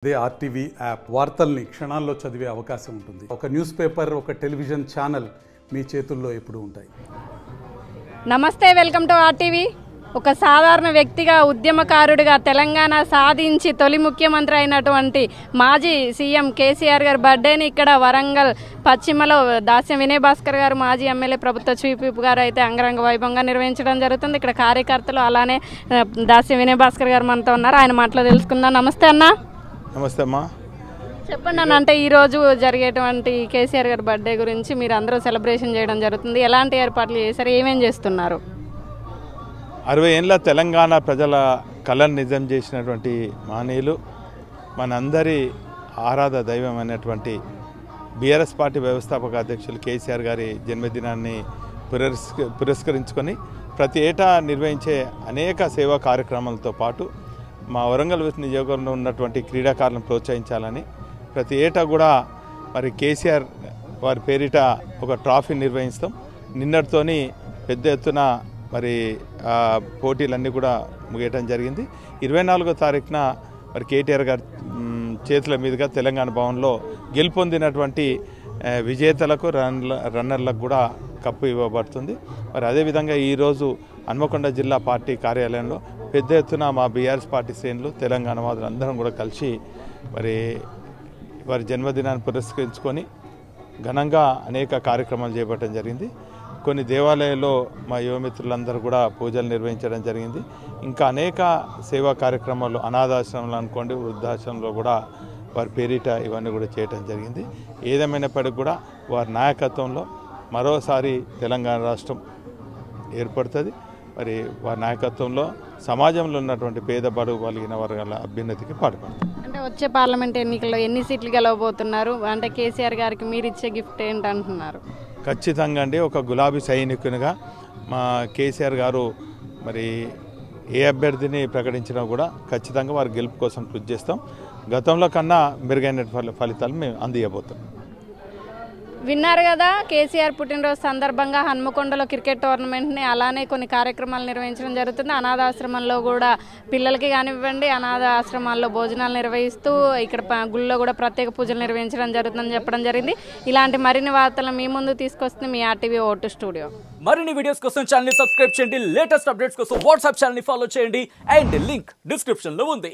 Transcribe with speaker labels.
Speaker 1: అదే RTV app వార్తల్ని క్షణాల్లో చదివే అవకాశం ఉంటుంది. ఒక న్యూస్ పేపర్, ఒక టెలివిజన్ ఛానల్ మీ చేతుల్లో ఎప్పుడూ ఉంటాయి.
Speaker 2: నమస్తే, వెల్కమ్ టు ఆర్టీవీ. ఒక సాధారణ వ్యక్తిగా, ఉద్యమకారుడిగా తెలంగాణ సాధించి తొలి ముఖ్యమంత్రి అయినటువంటి మాజీ సీఎం కేసీఆర్ గారి బర్త్డేని ఇక్కడ వరంగల్ పశ్చిమలో దాస్యం వినయ్ భాస్కర్ గారు, మాజీ ఎమ్మెల్యే ప్రభుత్వ చీఫ్ విప్ గారు అయితే అంగరంగ వైభవంగా నిర్వహించడం జరుగుతుంది. ఇక్కడ కార్యకర్తలు అలానే దాస్యం వినయ్ భాస్కర్ గారు మనతో ఉన్నారు. ఆయన మాటలో తెలుసుకుందాం. నమస్తే అన్న.
Speaker 3: నమస్తే అమ్మా.
Speaker 2: చెప్పండి అన్న, అంటే ఈరోజు జరిగేటువంటి కేసీఆర్ గారి బర్త్డే గురించి మీరు అందరూ సెలబ్రేషన్ చేయడం జరుగుతుంది. ఎలాంటి ఏర్పాట్లు చేశారు, ఏమేం చేస్తున్నారు?
Speaker 3: 60 ఏళ్ళ తెలంగాణ ప్రజల కళను నిజం చేసినటువంటి మహనీయులు, మనందరి ఆరాధ దైవం అయినటువంటి బీఆర్ఎస్ పార్టీ వ్యవస్థాపక అధ్యక్షులు కేసీఆర్ గారి జన్మదినాన్ని పురస్కరించుకొని ప్రతి ఏటా నిర్వహించే అనేక సేవా కార్యక్రమాలతో పాటు మా వరంగల్ నియోజకవర్గంలో ఉన్నటువంటి క్రీడాకారులను ప్రోత్సహించాలని ప్రతి ఏటా కూడా మరి కేసీఆర్ వారి పేరిట ఒక ట్రాఫీ నిర్వహిస్తాం. నిన్నటితోని పెద్ద ఎత్తున మరి పోటీలన్నీ కూడా ముగియటం జరిగింది. 24వ తారీఖున మరి కేటీఆర్ గారి చేతుల మీదుగా తెలంగాణ భవన్లో గెలుపొందినటువంటి విజేతలకు రన్నర్లకు కూడా కప్పు ఇవ్వబడుతుంది. మరి అదేవిధంగా ఈరోజు హన్మకొండ జిల్లా పార్టీ కార్యాలయంలో పెద్ద ఎత్తున మా బీఆర్ఎస్ పార్టీ శ్రేణులు, తెలంగాణ వాదులు అందరం కూడా కలిసి మరి వారి జన్మదినాన్ని పురస్కరించుకొని ఘనంగా అనేక కార్యక్రమాలు చేపట్టడం జరిగింది. కొన్ని దేవాలయాల్లో మా యువమిత్రులందరూ కూడా పూజలు నిర్వహించడం జరిగింది. ఇంకా అనేక సేవా కార్యక్రమాలు అనాథాశ్రమంలో అనుకోండి, వృద్ధాశ్రమంలో కూడా వారి పేరిట ఇవన్నీ కూడా చేయటం జరిగింది. ఏదేమైనప్పటికీ కూడా వారి నాయకత్వంలో మరోసారి తెలంగాణ రాష్ట్రం ఏర్పడుతుంది. మరి వారి నాయకత్వంలో సమాజంలో ఉన్నటువంటి పేద బడుగు కలిగిన వర్గాల అభ్యున్నతికి పాటుపడుతుంది.
Speaker 2: అంటే వచ్చే పార్లమెంట్ ఎన్నికల్లో ఎన్ని సీట్లు గెలవబోతున్నారు? అంటే కేసీఆర్ గారికి మీరు ఇచ్చే గిఫ్ట్ ఏంటంటున్నారు?
Speaker 3: ఖచ్చితంగా అండి, ఒక గులాబీ సైనికునిగా మా కేసీఆర్ గారు మరి ఏ అభ్యర్థిని ప్రకటించినా కూడా ఖచ్చితంగా వారి గెలుపు కోసం కృషి చేస్తాం. గతంలో కన్నా మెరుగైన ఫలితాలు మేము అందియబోతున్నాం.
Speaker 2: విన్నారు కదా, కేసీఆర్ పుట్టినరోజు సందర్భంగా హన్మకొండలో క్రికెట్ టోర్నమెంట్ని అలానే కొన్ని కార్యక్రమాలు నిర్వహించడం జరుగుతుంది. అనాథాశ్రమంలో కూడా పిల్లలకి కానివ్వండి, అనాథ ఆశ్రమాల్లో భోజనాలు నిర్వహిస్తూ ఇక్కడ గుళ్ళో కూడా ప్రత్యేక పూజలు నిర్వహించడం జరుగుతుందని చెప్పడం జరిగింది. ఇలాంటి మరిన్ని వార్తలు మీ ముందు తీసుకొస్తుంది మీ ఆర్టీవీ ఓటు స్టూడియో.
Speaker 4: మరిన్ని వీడియోస్ కోసం ఛానల్ ని సబ్స్క్రైబ్ చేయండి. లేటెస్ట్ అప్డేట్స్ కోసం వాట్సాప్ ఛానల్ ని ఫాలో చేయండి. అండ్ లింక్ డిస్క్రిప్షన్ లో ఉంది.